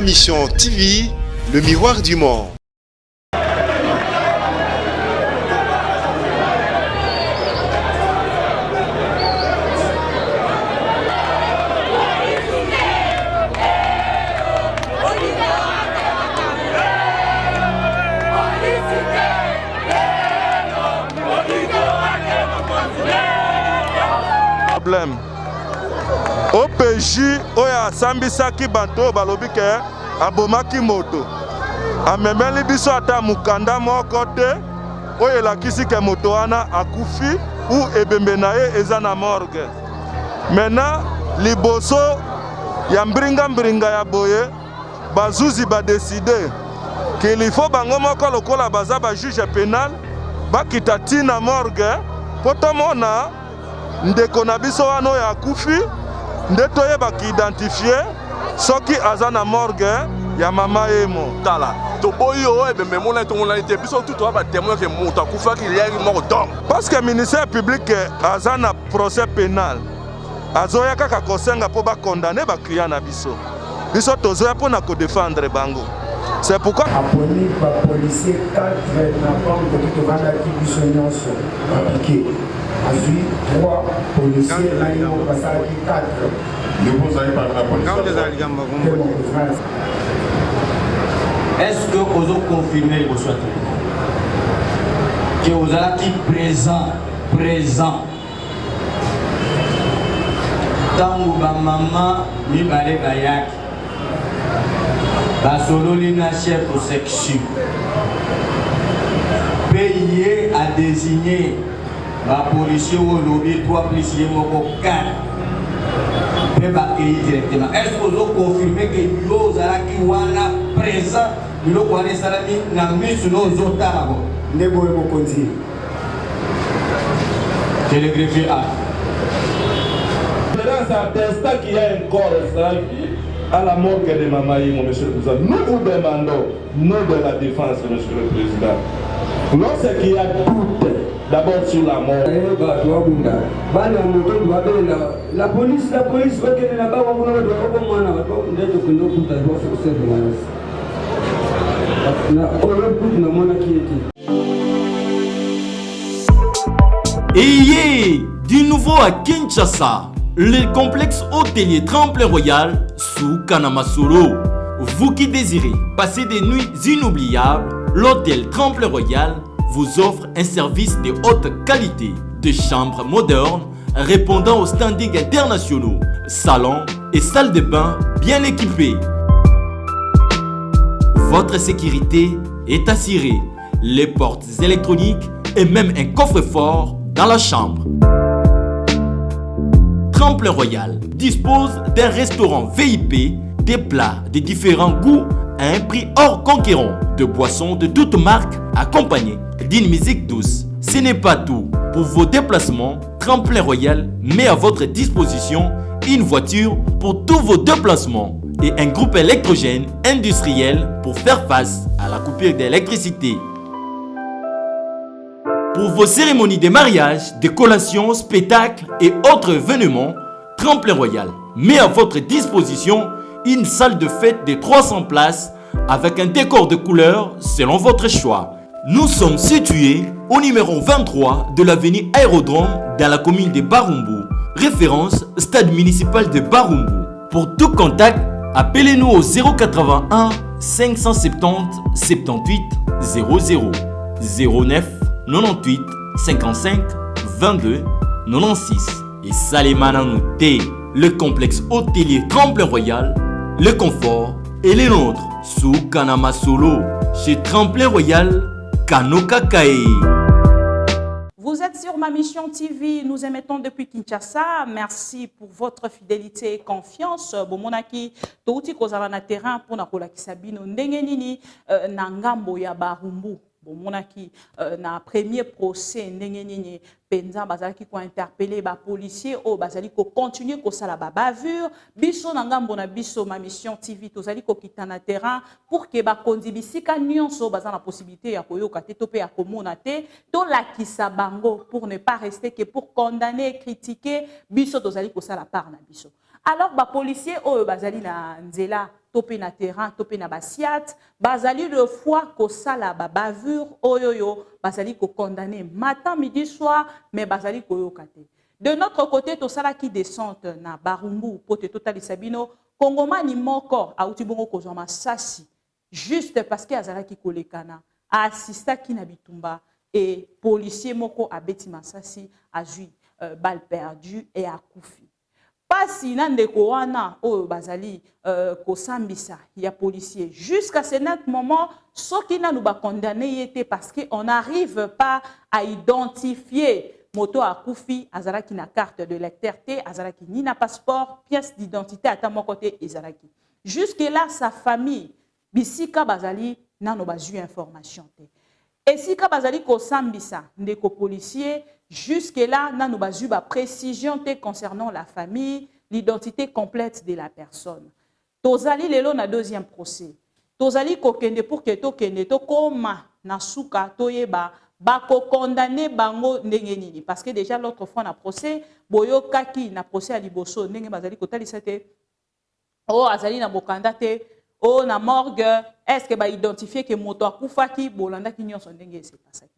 Ma Mission TV, le miroir du monde. OPJ oya sambisaki bato balobike abomaki moto amemeli biso ata mukanda moko te oyo elakisi ke moto wana akufi ou ebembe na ye eza na morgue. Maintenant liboso ya mbringa ya boye bazuzi badeside qu'il faut bango moko lokola baza ba juge pénal bakita tina morgue po tomona ndeko na biso wana oyo akufi nde toyeba kiidentifie soki aza na morgue ya mama emo tala toboyi oyo ebembe mona tomona ete biso tu toa batémoin ke moto akufaki liaki moko donc parce que ministère public aza na procès pénal azoya kaka kosenga mpo bakondane baclient na biso biso tozoya mpo na kodefendre bango. C'est pourquoi aponi bapolisier 4 na banque de tovandaki biso nyonso bapiqué azwi 3 policiers nayo basalaki 4 est-ce que vous avez confirmé vos souhaits que vous avez présent tango ba maman mi bale bayaki basololi na chef de section payé à désigner la policier au lobby 3 policiers moko 4 peut accueillir directement. Est-ce que vous confirmez que vous avez wana présent bilo kwa ne salami na misu no zota abo nebo ebo konti je le greffier a c'est attestat qu'il y a un corps à la morgue de Mama Emo, monsieur le président. Nous vous demandons, nom de la défense, monsieur le président, lorsqu'il y a doute, d'abord sur la mort. La police va qu'elle là-bas, on va Ayez du nouveau à Kinshasa, le complexe hôtelier Tremplin Royal sous Kanamasolo. Vous qui désirez passer des nuits inoubliables, l'hôtel Tremplin Royal vous offre un service de haute qualité, de chambres modernes répondant aux standings internationaux, salons et salles de bain bien équipées. Votre sécurité est assurée, les portes électroniques et même un coffre-fort dans la chambre. Tremplin Royal dispose d'un restaurant VIP, des plats de différents goûts à un prix hors conquérant, de boissons de toutes marques accompagnées d'une musique douce. Ce n'est pas tout. Pour vos déplacements, Tremplin Royal met à votre disposition une voiture pour tous vos déplacements et un groupe électrogène industriel pour faire face à la coupure d'électricité. Pour vos cérémonies de mariage, de collations, spectacles et autres événements, Tremplin Royal met à votre disposition une salle de fête de 300 places avec un décor de couleurs selon votre choix. Nous sommes situés au numéro 23 de l'avenue Aérodrome dans la commune de Barumbu, référence stade municipal de Barumbu. Pour tout contact, appelez-nous au 081 570 78 00 09 98 55 22 96 et Salimana Nouté, le complexe hôtelier Tremplin Royal, le confort et les nôtres sous Kanamasolo chez Tremplin Royal Kanoka Kae. Vous êtes sur Ma Mission TV, nous émettons depuis Kinshasa. Merci pour votre fidélité et confiance. Bomonaki, touti kozala na terrain pour na kolakisa bino ndenge nini na ngambo ya Barumbu. Bomonaki na premier procès ndenge nini penza bazalaki ko interpeller ba policier o bazali ko continuer ko sala ba bavure biso na ngambo na biso Ma Mission TV tozali ko kitana terrain pour que ba kondibisika nyonso baza na possibilité ya koyoka te to pe ya komona te to lakisa bango pour ne pas rester que pour condamner critiquer biso tozali ko sala part na biso. Alors ba policier o bazali na nzela topé na terrain, topé na basiat, bazali le fois ko sala ba bavure oyoyo, bazali ko condamner matin, midi, soir, mais bazali ko yokate. De notre côté, to sala qui descente na Barumbu, pote totali sabino, Kongomani moko a utibongo kozwa masasi, juste parce que azala ki kolekana, a assista ki na bitumba, et policier moko a beti masasi, a jui balle perdue et a koufi. Pasi nandeko wana o bazali kosambisa ya policier jusqu'à ce moment soki na nous ba condamné yete parce que on n'arrive pas à identifier moto a koufi azalaki na carte de lecteur te azalaki ni na passeport pièce d'identité ata mon côté ezalaki jusque là sa famille bisika bazali nano bazu information te esika bazali kosambisa ndeko policier jusque là nano bazu ba précision te concernant la famille l'identité complète de la personne tozali lelo na deuxième procès tozali kokende pour que to kende to koma na suka toyeba bako condamné bango ndenge nini parce que déjà l'autre fois na procès boyo kaki na procès à liboso ndenge bazali kotalisa te o azali na bokanda te o na morgue est-ce que ba identifier que moto akufaki bolanda ki nyonso ndenge se pasaki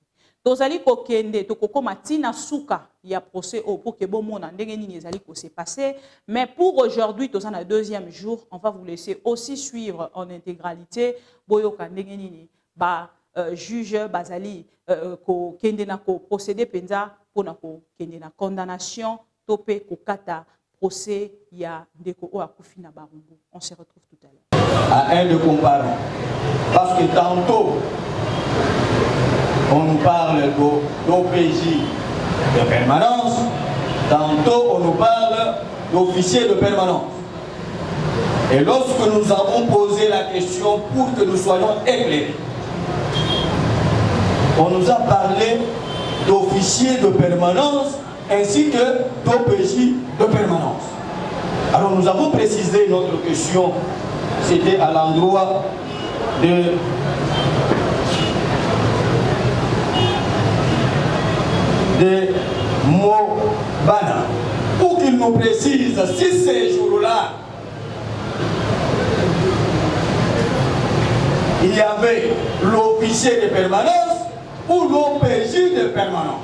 tozali kokende to kokoma tina suka ya procès o pour que bomona ndenge nini ezali ko se passer mais pour aujourd'hui tozana deuxième jour on va vous laisser aussi suivre en intégralité boyo ka ndenge nini ba juge bazali ko kende na ko procéder penza pona ko kende na condamnation topé ko kata procès ya ndeko o akufi na Barumbu. On se retrouve tout à l'heure. À un de comparer parce que tantôt on nous parle d'OPJ de permanence, tantôt on nous parle d'officier de permanence. Et lorsque nous avons posé la question pour que nous soyons éclairés, on nous a parlé d'officiers de permanence ainsi que d'OPJ de permanence. Alors nous avons précisé notre question, c'était à l'endroit de Mobana, pour qu'il nous précise si ces jours-là il y avait l'officier de permanence ou l'OPJ de permanence.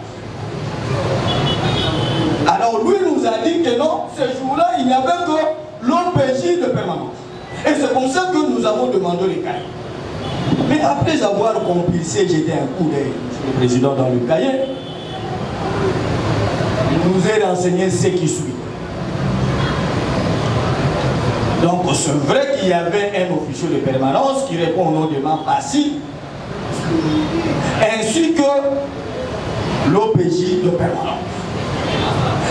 Alors lui nous a dit que non, ce jour-là, il n'y avait que l'OPJ de permanence. Et c'est pour ça que nous avons demandé les cahiers. Mais après avoir compulsé, jeté un coup d'œil, Monsieur le Président, dans le cahier, il nous a renseigné ce qui suit. Donc c'est vrai qu'il y avait un officier de permanence qui répond au nom de Mampassi, ainsi que l'OPJ de permanence.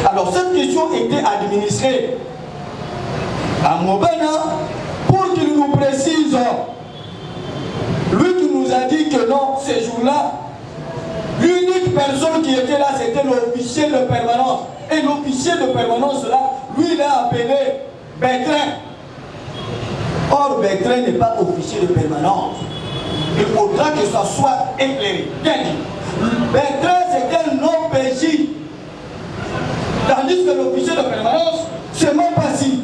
Alors cette question était administrée à Mobana pour qu'il nous précise, lui qui nous a dit que non, ces jours-là, l'unique personne qui était là, c'était l'officier de permanence. Et l'officier de permanence là, lui il a appelé Bertrand. Or Bertrand n'est pas officier de permanence. Il faudra que ça soit éclairé. Bertrand c'est un OPJ. Tandis que l'officier de permanence, c'est Mampassi.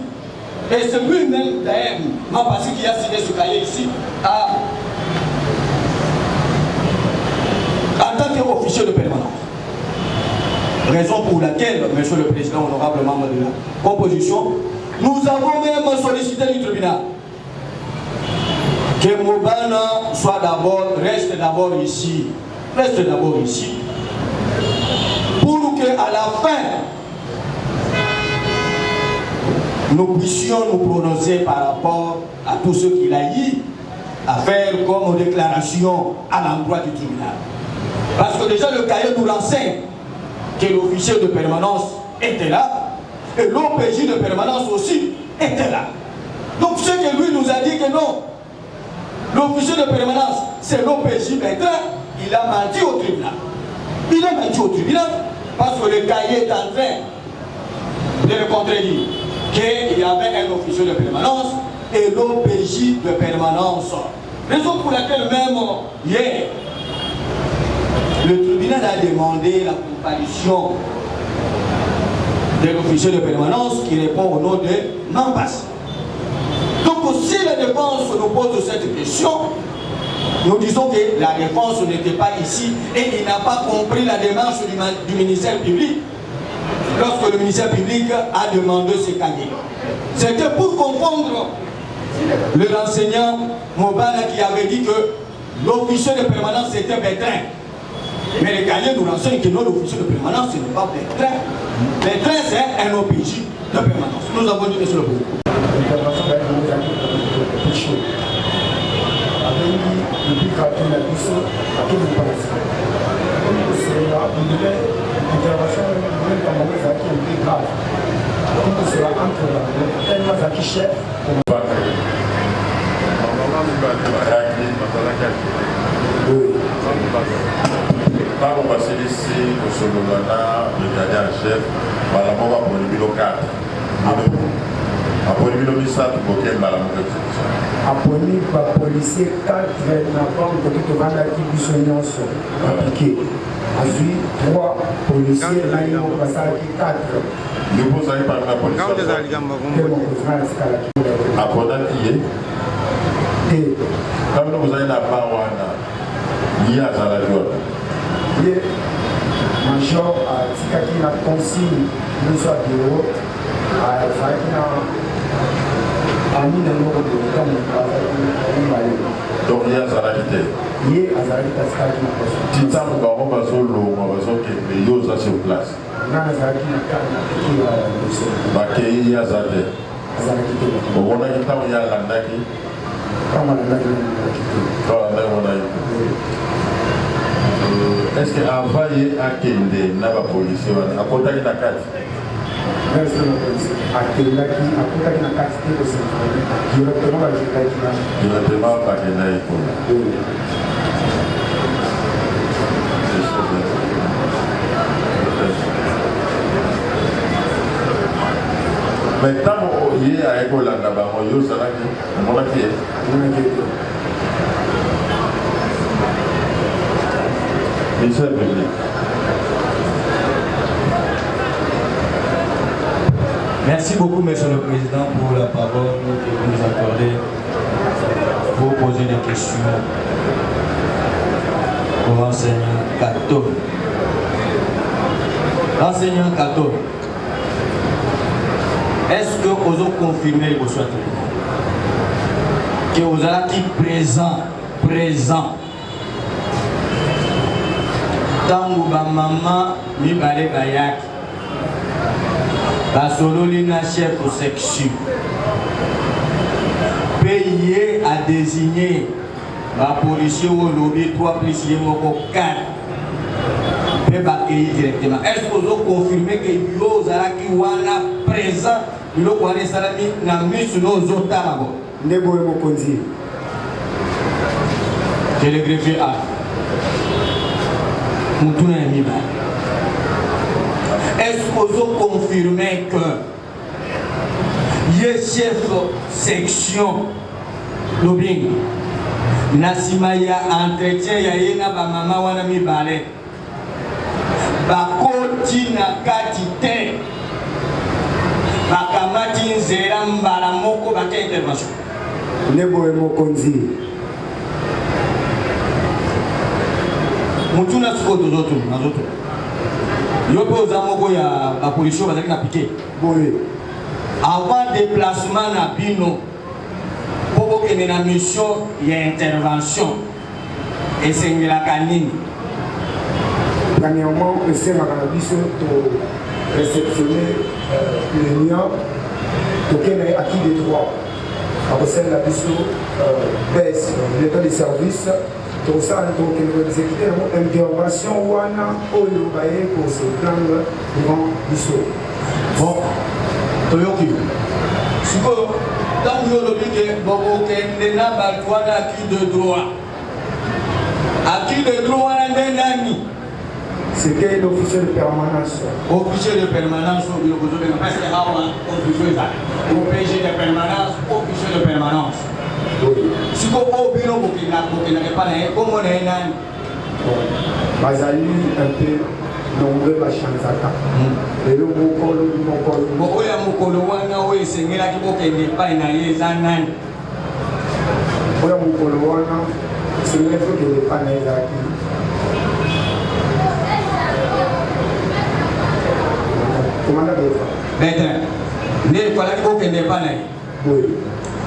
Et c'est lui-même, d'ailleurs, Mampassi qui a signé ce cahier ici, en tant qu'officier de permanence. Raison pour laquelle, Monsieur le Président, honorable membre de la composition, nous avons même sollicité du tribunal que Mobana soit d'abord, reste d'abord ici. Reste d'abord ici. Pour qu'à la fin, nous puissions nous prononcer par rapport à tout ce qu'il a eu à faire comme déclaration à l'endroit du tribunal. Parce que déjà le cahier nous renseigne que l'officier de permanence était là et l'OPJ de permanence aussi était là. Donc ce que lui nous a dit que non, l'officier de permanence c'est l'OPJ Bertrand, il a menti au tribunal. Il a menti au tribunal parce que le cahier est en train de le contredire. Qu'il y avait un officier de permanence et l'OPJ de permanence. Raison pour laquelle même hier, le tribunal a demandé la comparution de l'officier de permanence qui répond au nom de Mampassi. Donc si le la défense nous pose cette question, nous disons que la défense n'était pas ici et il n'a pas compris la démarche du ministère public lorsque le ministère public a demandé ce cahier. C'était pour comprendre l'enseignant Mobana qui avait dit que l'officier de permanence c'était Bertrand. Mais le cahier nous renseigne que non, l'officier de permanence ce n'est pas Bertrand. Bertrand c'est un OPJ de permanence. Nous avons dit que c'est le problème. Depuis qu'on a vu ça, à quel point c'est là, vous devez intervention, même quand on est qui est plus grave. Donc c'est là entre tellement qui chef. Quand on va se laisser au Solomana, le gardien en chef, voilà, on va pour le bureau 4. Après le bureau 7, on va pour le aponi bapolisier 4 na banque koki tovandaki biso nyonso appliqué azwi 3 policier nayo basalaki 4 libozali parmi la police apondaki ye te kamino bozali na ba wana ye azalaki wana ye major atikaki na consigne nyonso ya bureau azalaki na donc il y a Zaradite. Il y a Zaradite. Titan, on va sur l'eau, on va sur le yo ça sur place. Il y a Zaradite. On a dit qu'il y a Landaki. Est-ce qu'avant il y a Kende, n'a pas policier, à côté de la carte? Directement par Kenaï. Mais tant qu'il y a un là-bas, on y a un ministère public. Merci beaucoup, Monsieur le Président, pour la parole que vous nous accordez pour poser des questions au l'enseignant Kato. L'enseignant Kato, est-ce que vous avez confirmé que vous souhaitez que vous avez présent tangu ba maman mi bale bayak basololi na chef de section payé à désigner ba policier au lobby 3 policiers moko 4 pe ba payer directement. Est-ce que vous avez confirmé que yo zalaki wana présent biloko wana salami na misu no zotala bo ndebo mokonzi je le greffier a est-ce que vous confirmez que le chef section lobbying nasima ya entretien ya yena ba mama wana mibale ba koti na kati te bakamati nzela mbala moko baka intervention ndebo mokonzi mutuna siko tozoto nazoto yope ozamoko ya ba policier bazaki na piqué boye avant déplacement na bino pour que na mission ya intervention esengelaka nini premièrement esengaka na biso to réceptionner l'union tokende acquis des droits akosala biso baisse l'état de service tout ça donc exécuter une intervention wana oyo baye pour se prendre devant biso bon toyoki siko tant que le but boko kende na balwana acquis de droit nani c'était l'officier de permanence officier de permanence au bureau de parce que officier de permanence officier de permanence siko o bino bokina pas na comme on est nani bazali un peu nombreux bachanzaka lelo mokolo oya mokolo wana oyo esengelaki bokende epai na ye eza nani oya mokolo wana sengeli tokende epa na ezalaki komanda kefa maître nde efalaki kokende epa na ye.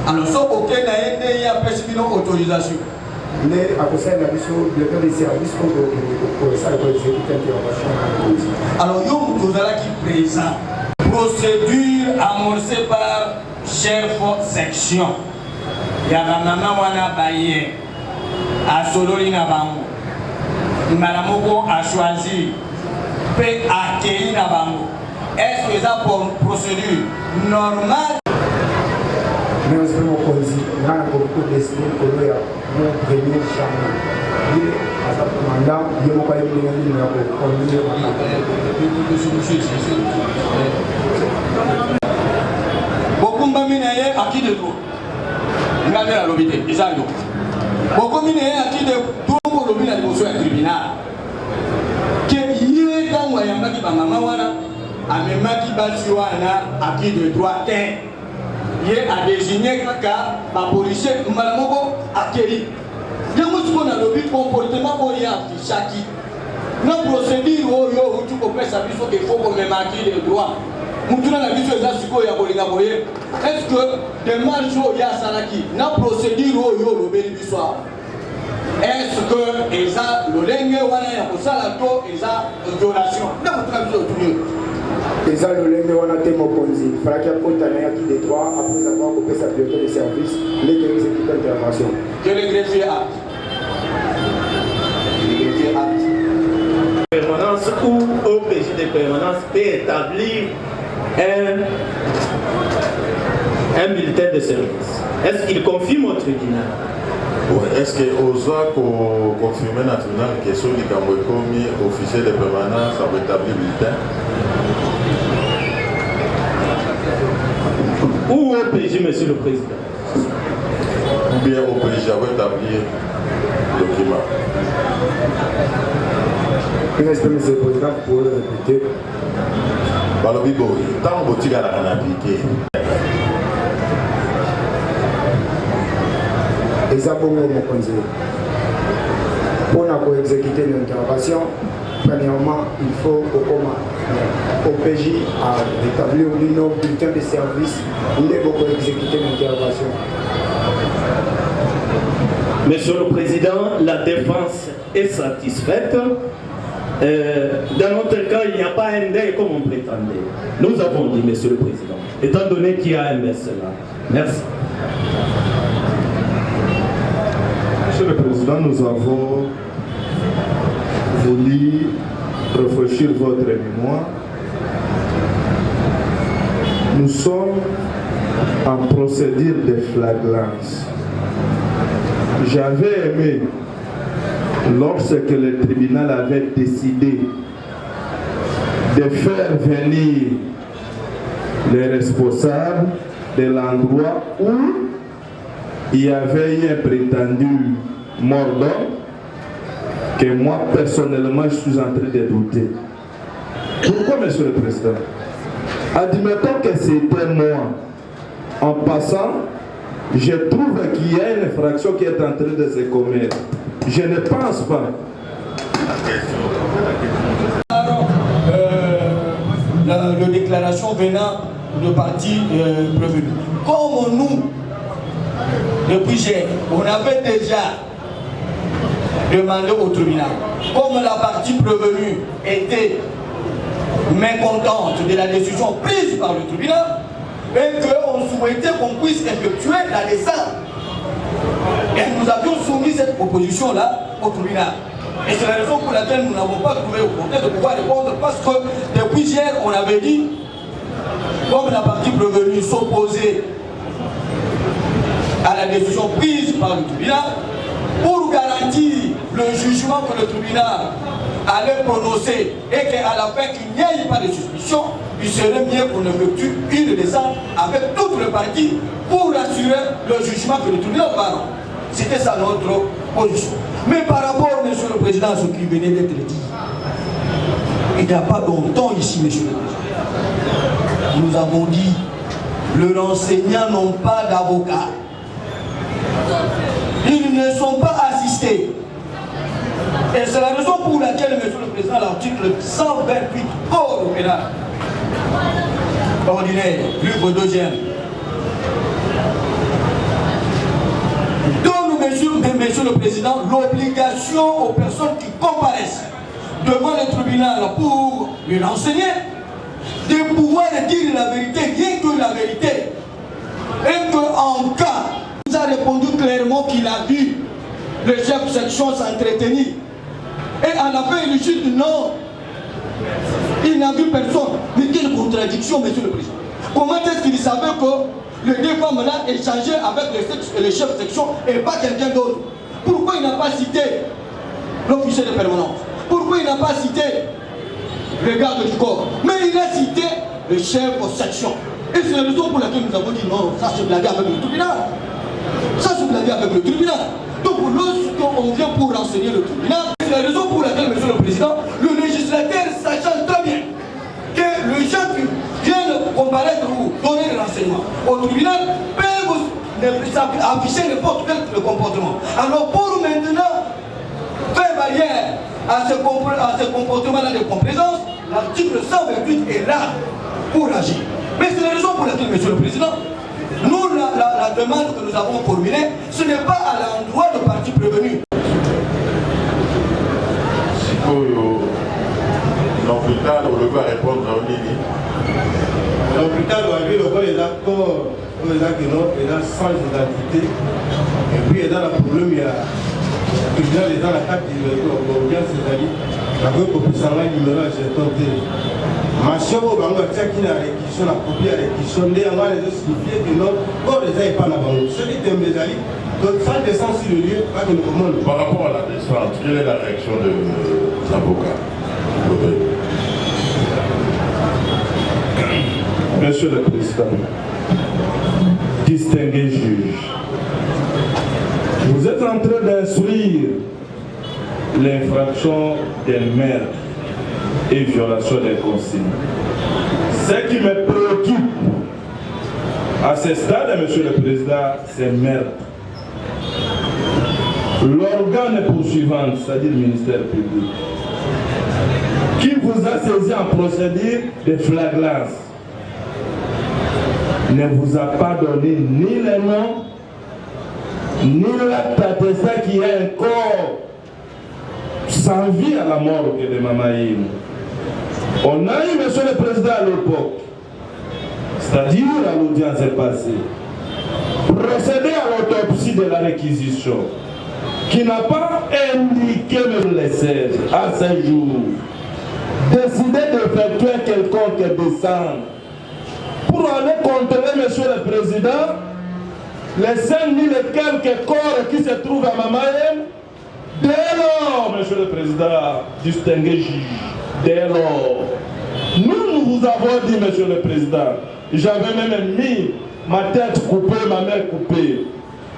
Alors so okende na ye nde ye apesi bino autorisation nde akosalela biso directeur de service kosala koexécute intervention. Alors yo moto ozalaki présent procédure amorcée par chef section ya bamama wana baye asololi na bango mbala moko achoisir mpe akei na bango. Est-ce que eza procédure normale? Mais aussi mokonzi nga na kodeside likolo ya mon premier chambre ye aza komanda ye moko ayebi ndenge nini ya kokonduire bokumbami na ye aki de droit nga nde nalobi te eza yo bokomi na ye aki de ntongo olobi na liboso ya tribunal ke ye ntango ayambaki bamama wana amemaki basi wana aki de droit te ye adésigné kaka bapolisier mbala moko akei yango siko nalobi comportement oyo ye afishaki na procédure oyo outi kopesa biso ke fo komema aki de droit mutuna na biso eza sikoyo ya kolinga boye. Est-ce que démarche oyo asalaki na procédure oyo olobeli biso awa est-ce que eza lolenge wana ya kosala to eza violation nde mutuna biso otuni eza lolenge wana te mokonzi falaki akota na yaki de droit après avoir kopesa directeur de service ndenge exécute intervention. Que le greffier acte. Le greffier acte. Permanence ou OPJ de permanence peut établir un militaire de service. Est-ce qu'il confirme au tribunal? Oui, est-ce que Oza confirmer dans le tribunal que celui qui a commis officier de permanence a établi militaire? Ou OPJ, monsieur le président? Ou bien OPJ a établi le document? Monsieur le président, vous pouvez répéter. Balobi boy, tant que tu as appliqué. Eza bongo mokonzi. Pour exécuter l'intervention, premièrement, il faut au OPJ à établir un bulletin de service pour exécuter l'intervention. Monsieur le Président, la défense est satisfaite. Dans notre cas, il n'y a pas un délai comme on prétendait. Nous avons dit, Monsieur le Président, étant donné qu'il y a un mercenaire. Merci. Monsieur le Président, nous avons voulu réfléchir votre mémoire. Nous sommes en procédure de flagrance. J'avais aimé, lorsque le tribunal avait décidé de faire venir les responsables de l'endroit où il y avait eu un prétendu mort d'homme, que moi personnellement je suis en train de douter. Pourquoi, Monsieur le Président? Admettons que c'était moi. En passant, je trouve qu'il y a une infraction qui est en train de se commettre. Je ne pense pas. La déclaration venant de partie prévenue. Comme nous, depuis hier, on avait déjà demandé au tribunal, comme la partie prévenue était mécontente de la décision prise par le tribunal, et qu'on souhaitait qu'on puisse effectuer la descente. Et nous avions soumis cette proposition-là au tribunal. Et c'est la raison pour laquelle nous n'avons pas trouvé opportun de pouvoir répondre, parce que depuis hier, on avait dit, comme la partie prévenue s'opposait à la décision prise par le tribunal, pour garantir le jugement que le tribunal allait prononcer et qu'à la fin qu'il n'y ait pas de suspicion, il serait mieux qu'on effectue une descente avec toutes les parties pour assurer le jugement que le tribunal va rendre. C'était ça notre position. Mais par rapport, Monsieur le Président, à ce qui venait d'être dit, il n'y a pas longtemps ici, Monsieur le Président, nous avons dit, les enseignants n'ont pas d'avocat. ne sont pas assistés. Et c'est la raison pour laquelle, Monsieur le Président, l'article 128 Code pénal ordinaire, livre 2e, donne, Monsieur le Président, l'obligation aux personnes qui comparaissent devant le tribunal pour lui renseigner de pouvoir dire la vérité, rien que la vérité. Et qu'en cas, il nous a répondu clairement qu'il a vu le chef de section s'entretenir. Et en appel, il dit non, il n'a vu personne. Mais quelle contradiction, Monsieur le Président. Comment est-ce qu'il savait que les deux femmes-là échangeaient avec le chef de section et pas quelqu'un d'autre? Pourquoi il n'a pas cité l'officier de permanence? Pourquoi il n'a pas cité le garde du corps? Mais il a cité le chef de section. Et c'est la raison pour laquelle nous avons dit non, ça se blague avec le tribunal. Ça se blague avec le tribunal. Donc lorsqu'on vient pour renseigner le tribunal, c'est la raison pour laquelle, Monsieur le Président, le législateur, sachant très bien que les gens qui viennent comparaître ou donner des renseignements au tribunal peuvent afficher n'importe quel comportement. Alors pour maintenant faire barrière à ce comportement-là de complaisance, l'article 128 est là pour agir. Mais c'est la raison pour laquelle, Monsieur le Président, nous, la demande que nous avons formulée, ce n'est pas à l'endroit de parties prévenues. L'hôpital, on va répondre à Olili. L'hôpital doit vivre le corps, il a corps, il a sans identité. Et puis, il y a le problème, il y a les gens, la carte d'audience, c'est-à-dire, la copie pour s'en aller, numéro, j'ai tenté. Ma chère, on va dire qu'il y a réquisition, la copie à réquisition, on va les signifier que non, corps les gens n'est pas là-bas. Celui qui est médaillé, donc ça descend sur le lieu, pas que nous commandons. Par rapport à la descente, quelle est la réaction de l'avocat? Monsieur le Président, distingué juge, vous êtes en train d'instruire l'infraction des meurtres et violation des consignes. Ce qui me préoccupe à ce stade, Monsieur le Président, c'est meurtre. L'organe poursuivant, c'est-à-dire le ministère public, qui vous a saisi en procédure de flagrance, ne vous a pas donné ni les noms, ni l'acte attestant qu'il y a un corps sans vie à la mort de Mamaïm. On a eu, Monsieur le Président, à l'époque, c'est-à-dire à l'audience passée, procédé à l'autopsie de la réquisition, qui n'a pas indiqué même les 16 à ce jour, décidé d'effectuer quelconque descente pour aller contrôler, Monsieur le Président, les 5000 et quelques corps qui se trouvent à Mamaïm. Dès lors, Monsieur le Président, distingué juge, dès lors, nous vous avons dit, Monsieur le Président, j'avais même mis ma tête coupée, ma main coupée,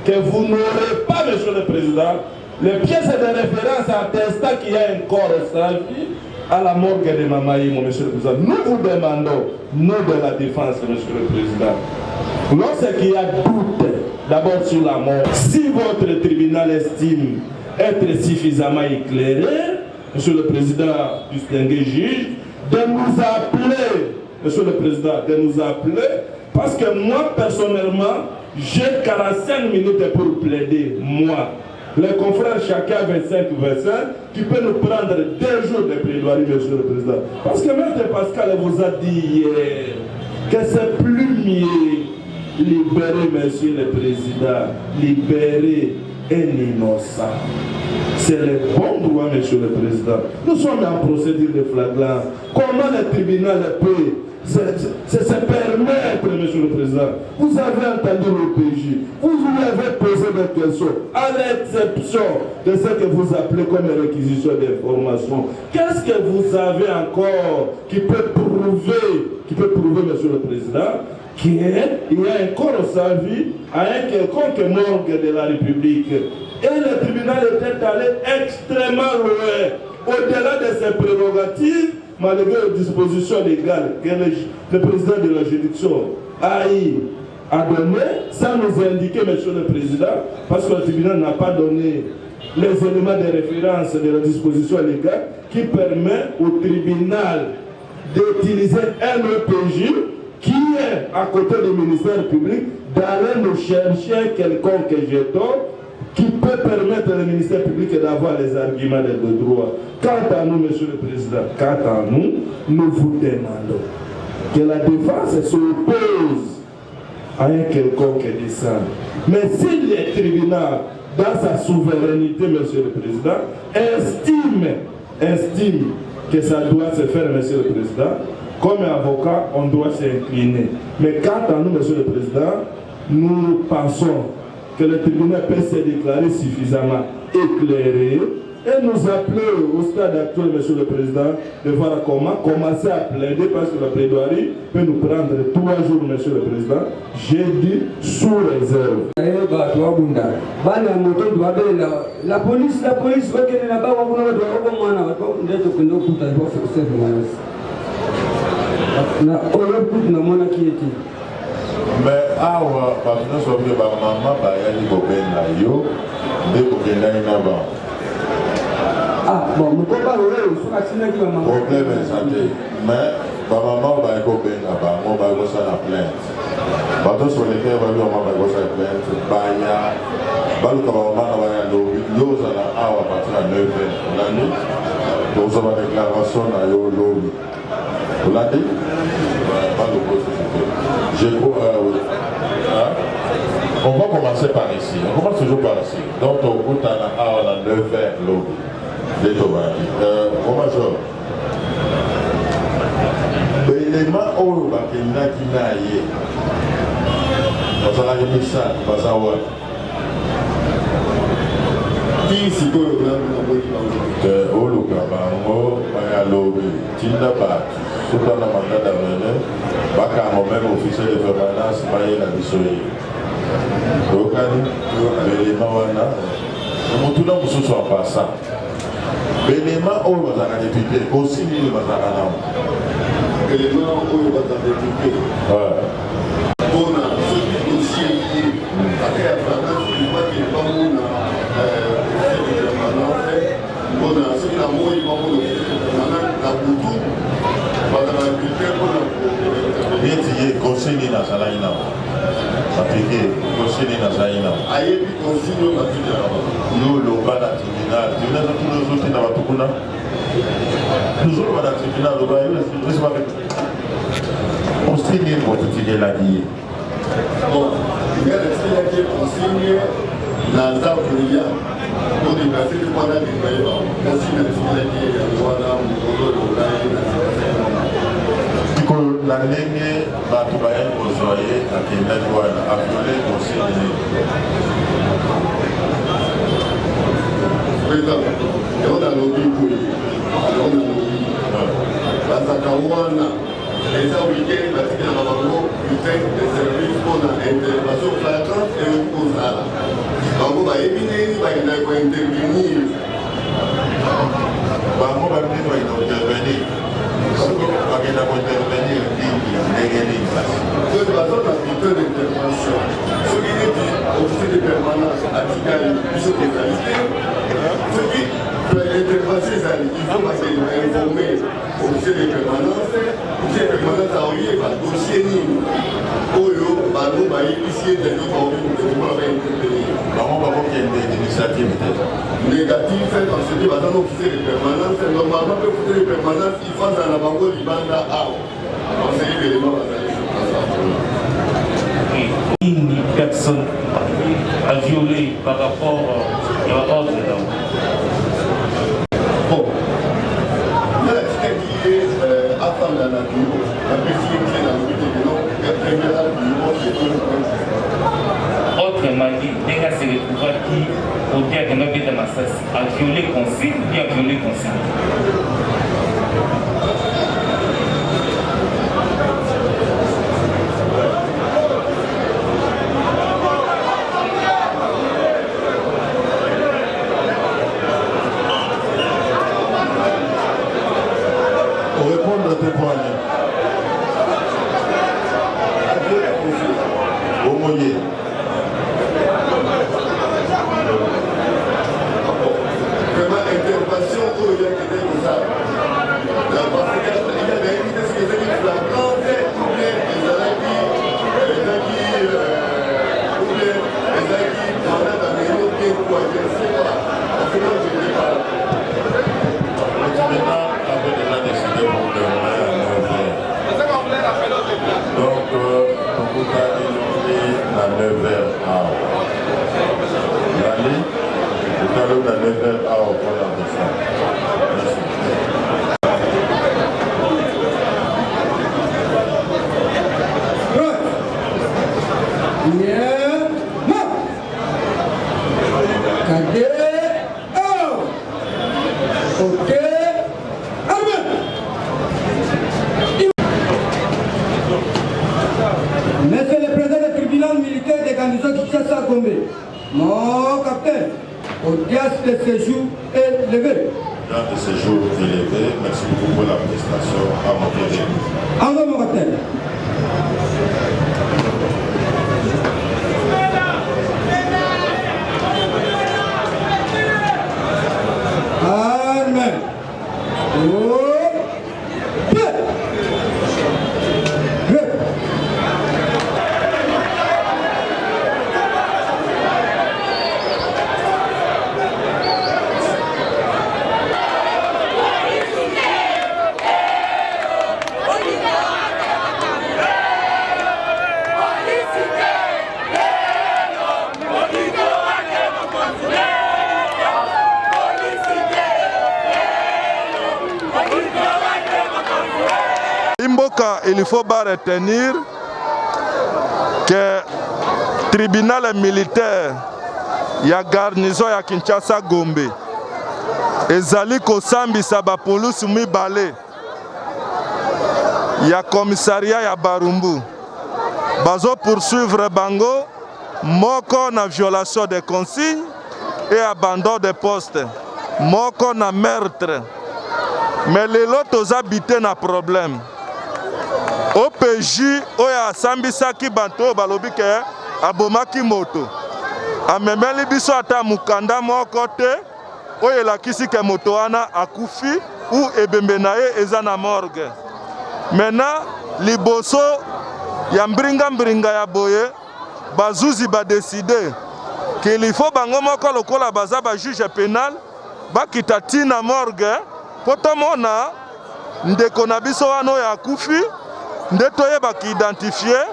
que vous n'aurez pas, Monsieur le Président, les pièces de référence attestant qu'il y a un corps sans vie à la morgue de Mamaïm, Monsieur le Président. Nous vous demandons, nous de la défense, Monsieur le Président, lorsqu'il y a doute, d'abord sur la mort, si votre tribunal estime être suffisamment éclairé, Monsieur le Président, distingué juge, de nous appeler, Monsieur le Président, de nous appeler, parce que moi, personnellement, j'ai 45 minutes pour plaider, moi. Les confrères, chacun 25 ou 25, qui peut nous prendre 2 jours de plaidoirie, Monsieur le Président. Parce que Maître Pascal vous a dit hier que c'est plus mieux libérer, Monsieur le Président, libérer un innocent. C'est le bon droit, Monsieur le Président. Nous sommes en procédure de flagrance. Comment le tribunal peut se permettre, Monsieur le Président? Vous avez entendu le PJ, vous lui avez posé des questions, à l'exception de ce que vous appelez comme réquisition d'information. Qu'est-ce que vous avez encore qui peut prouver, Monsieur le Président, qu'il y a un corps sans vie à un quelconque morgue de la République? Et le tribunal était allé extrêmement loin, au-delà de ses prérogatives, malgré les dispositions légales que le président de la juridiction a eu a donné, sans nous indiquer, Monsieur le Président, parce que le tribunal n'a pas donné les éléments de référence de la disposition légale qui permet au tribunal d'utiliser un OPJ qui est à côté du ministère public d'aller nous chercher quelconque jeton qui peut permettre au ministère public d'avoir les arguments de droit. Quant à nous, Monsieur le Président, quant à nous, nous vous demandons que la défense s'oppose à un quelconque dessein. Mais si le tribunal, dans sa souveraineté, Monsieur le Président, estime que ça doit se faire, Monsieur le Président, comme avocat, on doit s'incliner. Mais quant à nous, Monsieur le Président, nous pensons que le tribunal peut se déclarer suffisamment éclairé et nous appeler au stade actuel, Monsieur le Président, de voir comment commencer à plaider parce que la plaidoirie peut nous prendre 3 jours, Monsieur le Président. J'ai dit sous réserve. La police va qu'elle n'a pas mais awa bafina soki bamama bayali kobenga yo nde kokendani na bango problème eza te mais bamama baye kobenga bango baye kosala plainte bato soleke babi bama baye kosala plainte baya baluka bamama na baya lobi yo ozala awa partir ya 9 olandi tokozwa badéclaration na yo lobi olandi baluka société. Je crois, oui. Hein? On va commencer par ici. On commence toujours par ici. Donc, au bout, on a 9 vers l'eau. Des tomates. Au major. L'élément où on va qu'il n'a qui n'a yé. On s'en a mis ça, on va savoir. Qui s'y peut le Olukabango, Maya Lobi, Tinda Bat, Soutana Mandada Vene, Bakamo, même officier de permanence, Maya la Bissoye. Rokani, l'élément Wana, nous tout le monde se soit passant. L'élément où on va député, aussi le Mazaranam. L'élément où on va député. On a ce dossier qui, après la France, il voit qu'il n'y a pas on a ce qu'il a mouillé pour nous. On a la boutou, on a la culture pour nous. Bien dit, conseiller dans sa ligne. Appliqué, conseiller dans sa ligne. Aïe, puis conseiller dans sa ligne. Nous, le bas d'un tribunal, tu n'as pas tous les autres dans la Tukuna. Toujours le bas d'un tribunal, le bas, on signe pour tout ce qu'il a dit. Bon, il y a des signes qui consignent dans la Tukunia. On est passé de quoi là, mais on a aussi la Tukunia, voilà, on a la ligne va tout bailler aux oreilles à Kenya, à violer aussi. Président, on a lobby pour les week-ends, parce qu'il y a un putain de services pour l'intervention flagrante et le coup ça. Donc on va éliminer, il va intervenir. On va intervenir. De toute façon, la putain d'intervention. Ce qui est dit, officier de permanence, article, bishop des qualités, ce qui peut intervenir, il faut informer officier de permanence, officier de permanence a oublié par dossier Nîmes. Oyo, Balo, Baï, ici, des autres envies de pouvoir intervenir. Comment va qu'il y ait une initiative négative, c'est parce que dans l'officier de permanence, normalement, l'officier de permanence, il faut dans la banque du Banda A. Une personne a violé par rapport à l'ordre là. Bon, là, ce qui est avant la nature, la précision qui est dans le but de l'eau, le premier argument, c'est tout le point. Autrement dit, les gars, c'est le pouvoir qui, au terme de notre massage, a violé consigne, qui a violé consigne. Pour répondre à tes points, séjour est levé. Bilan de séjour élevé. Merci beaucoup pour la prestation à mon projet. Au revoir, mon capitaine. Amen. Oh. Il faut pas retenir que le tribunal militaire ya garnison ya Kinshasa Gombe ezali kosambisa ba police mibale ya commissariat ya Barumbu bazo poursuivre bango moko na violation des consignes et abandon de poste moko na meurtre mais les autres habitent na problème. OPJ oya sambisaki banto balobi ke abomaki moto amemeli biso ata mukanda moko te oyo elakisi ke moto wana akufi ou ebembe na ye eza na morgue. Maintenant liboso ya mbringa ya boye bazuzi badeside qu'il faut bango moko lokola baza ba juge pénal bakita tina morgue potomona ndeko na biso wana oyo akufi nde toyeba ki-identifier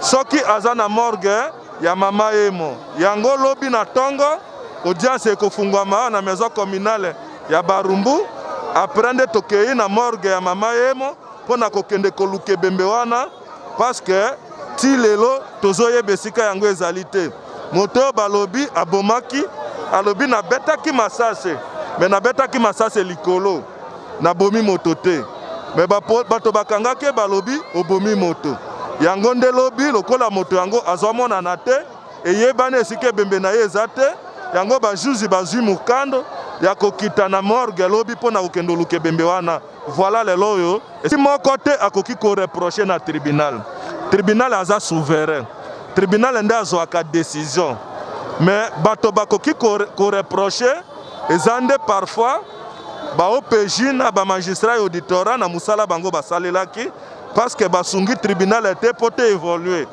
soki aza na morgue ya mama Emo. Yango lobi na tongo audience ekofungwama na maison communale ya Barumbu après nde tokei na morgue ya mama Emo mpona kokende koluka ebembe wana parce que ti lelo tozoyeba esika yango ezali te. Moto balobi abomaki alobi na betaki masase me na betaki masase likolo na bomi moto te. Mais bato bakangaki balobi obomi moto. Yango nde lobi lokola moto yango azomona na te eyebana esike bembe na ye eza te. Yango bajuzi bazwi mukando ya kokita na morgue lobi mpona kokende luka bembe wana. Voilà lelo oyo esi moko te akoki koreproche na tribunal. Tribunal aza souverain. Tribunal nde azwaka décision. Mais bato bakoki koreproche eza nde parfois ba OPJ na ba magistrat et auditorat na musala bango basalelaki parce que basungi tribunal était pote évoluer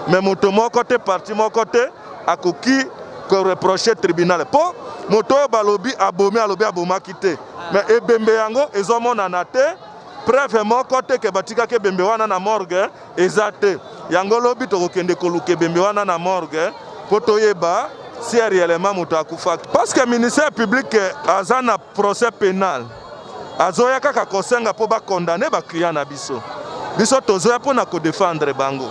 mais moto moko te parti moko te akoki ko reprocher tribunal po moto balobi abomi alobi abomaki te mais ebembe yango ezomona na te preuve moko te ke batika ke bembe wana na morgue eza te yango lobi tokokende koluka bembe wana na morgue po toyeba si réellement moto akufaki parce que ministère public aza na procès pénal azoya kaka kosenga po ba condamner ba client na biso tozoya po na ko défendre bango.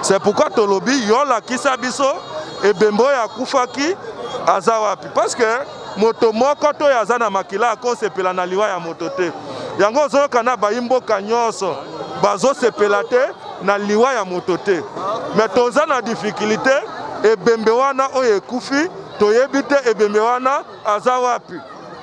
C'est pourquoi tolobi yola kisa biso ebembo ya kufaki aza wapi parce que moto moko to ya aza na makila akosepela na liwa ya moto te yango zoyoka na bayimboka nyonso bazosepela te na liwa ya moto te mais toza na difficulté ebembe wana oyo ekufi toyebi te ebembe wana aza wapi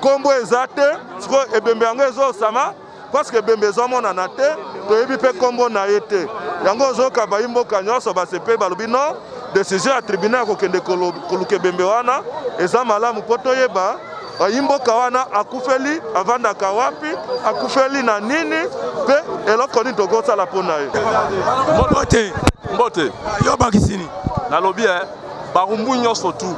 kombo eza te siko ebembe yango ezosama parce que ebembe ezomona na te toyebi pe kombo na ye te yango ozoyoka bayimboka nyonso basepe balobi non décision ya tribunal kokende koluka ebembe wana eza malamu mpo toyeba bayimboka wana akufeli avandaka wapi akufeli na nini pe eloko nini tokosala mpo na ye mbote yo bakisini nalobi Barumbu nyonso tu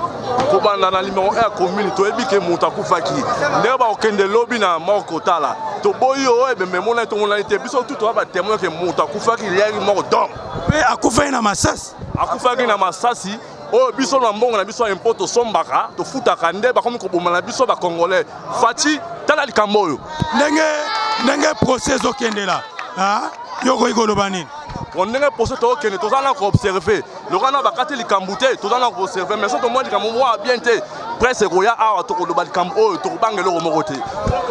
kobanda na numéro 1 commune toyebi ke moto akufaki ndenge bakokende lobi na moko tala toboyi oyo ebembe mona tongona te biso tu toya batémoin ke moto akufaki liaki moko donc mpe akufaki na masasi oyo biso na mbongo na biso ya impo tosombaka tofutaka nde bakomi koboma na biso bakongolais fati tala likambo oyo ndenge procès ezokendela yo koki koloba nini ndenge procès tokende toza na koobserve lokola na bakati likambo te toza na koobserve mais so tomoni likambo moko bien te presse ekoya awa tokoloba likambo oyo tokobanga eloko moko te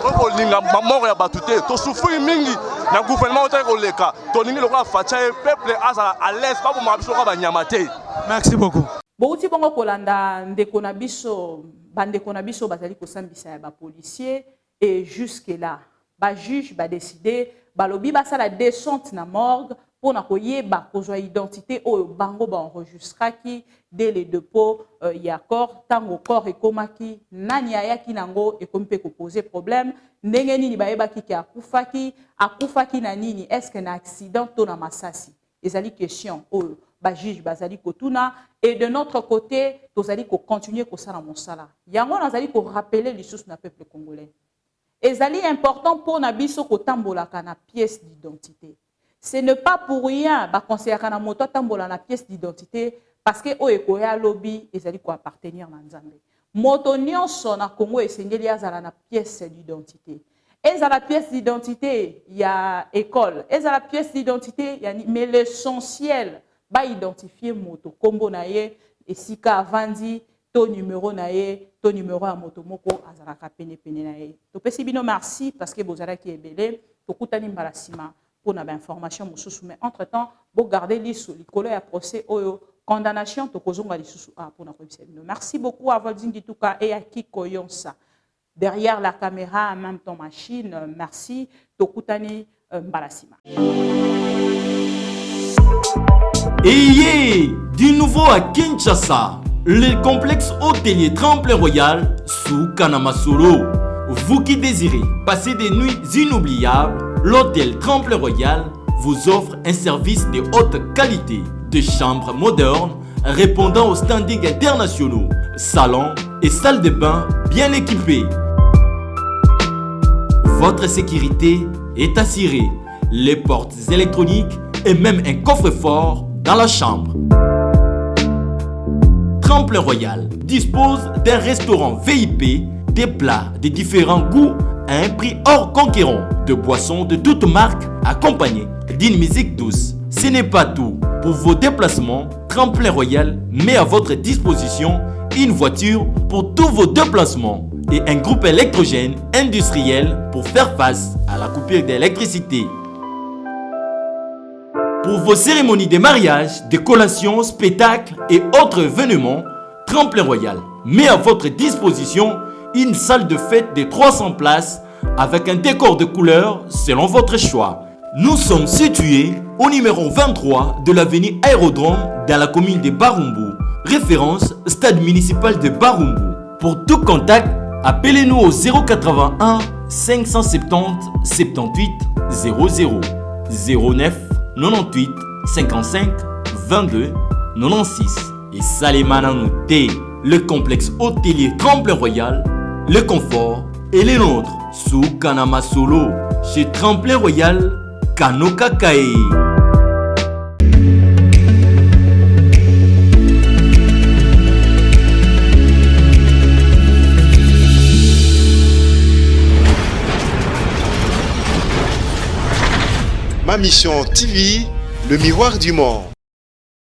tokolinga bamoko ya bato te tosufri mingi na gouvernement oyo koleka tolingi lokola fatia ye peuple azala à l'aise babomaka biso lokola banyama te. Merci beaucoup. Bouti bongo kolanda ndeko na biso bande qu'on a biso bazali ko sambisa ba policier et jusque là ba juge ba décider ba lobi ba ça la descente na morgue pour na koyeba kozwa identité o bango ba enregistraki dès le dépôt ya corps tango corps ekomaki nani ayaki nango ekompe ko poser problème ndenge nini ba yeba ki akufaki na nini est-ce que na accident to na masasi ezali question o ba juge bazali kotuna et de notre côté tozali ko continuer ko sala mosala yango nazali ko rappeler les sources na peuple congolais ezali important pour na biso ko tambola kana pièce d'identité. Ce n'est pas pour rien ba conseiller kana moto tambola na pièce d'identité parce que o ekoya lobby ezali ko appartenir na Nzambe. Moto nyonso na Congo esengeli azala na pièce d'identité. Ezala pièce d'identité ya école, ezala pièce d'identité ya mais l'essentiel ba identifier moto kombo na ye esika avandi to numéro na ye to numéro ya moto moko azala ka pene na ye. To pesi bino merci parce que bozala ki ebele to kutani mbalasima pour na information mosusu mais entre-temps bo garder liso likolo ya procès oyo condamnation to kozonga lisusu pour na kobisa bino. Merci beaucoup à Volding Tuka et à Kiko Yonsa derrière la caméra en même temps machine. Merci to kutani mbalasima. Et du nouveau à Kinshasa, le complexe hôtelier Tremplin Royal sous Kanamasolo. Vous qui désirez passer des nuits inoubliables, l'hôtel Tremplin Royal vous offre un service de haute qualité, de chambres modernes répondant aux standards internationaux, salons et salles de bain bien équipées. Votre sécurité est assurée, les portes électroniques et même un coffre-fort dans la chambre. Tremplin Royal dispose d'un restaurant VIP, des plats de différents goûts à un prix hors conquérant, de boissons de toutes marques accompagnées d'une musique douce. Ce n'est pas tout. Pour vos déplacements, Tremplin Royal met à votre disposition une voiture pour tous vos déplacements et un groupe électrogène industriel pour faire face à la coupure d'électricité. Pour vos cérémonies de mariage, de collations, spectacles et autres événements, Tremplin Royal met à votre disposition une salle de fête de 300 places avec un décor de couleurs selon votre choix. Nous sommes situés au numéro 23 de l'avenue Aérodrome dans la commune de Barumbu, référence stade municipal de Barumbu. Pour tout contact, appelez-nous au 081 570 78 00 09 98 55 22 96 et Salimana Nouté, le complexe hôtelier Tremplin Royal, le confort et les nôtres sous Kanamasolo chez Tremplin Royal Kanoka Kae. Ma mission TV, le miroir du monde.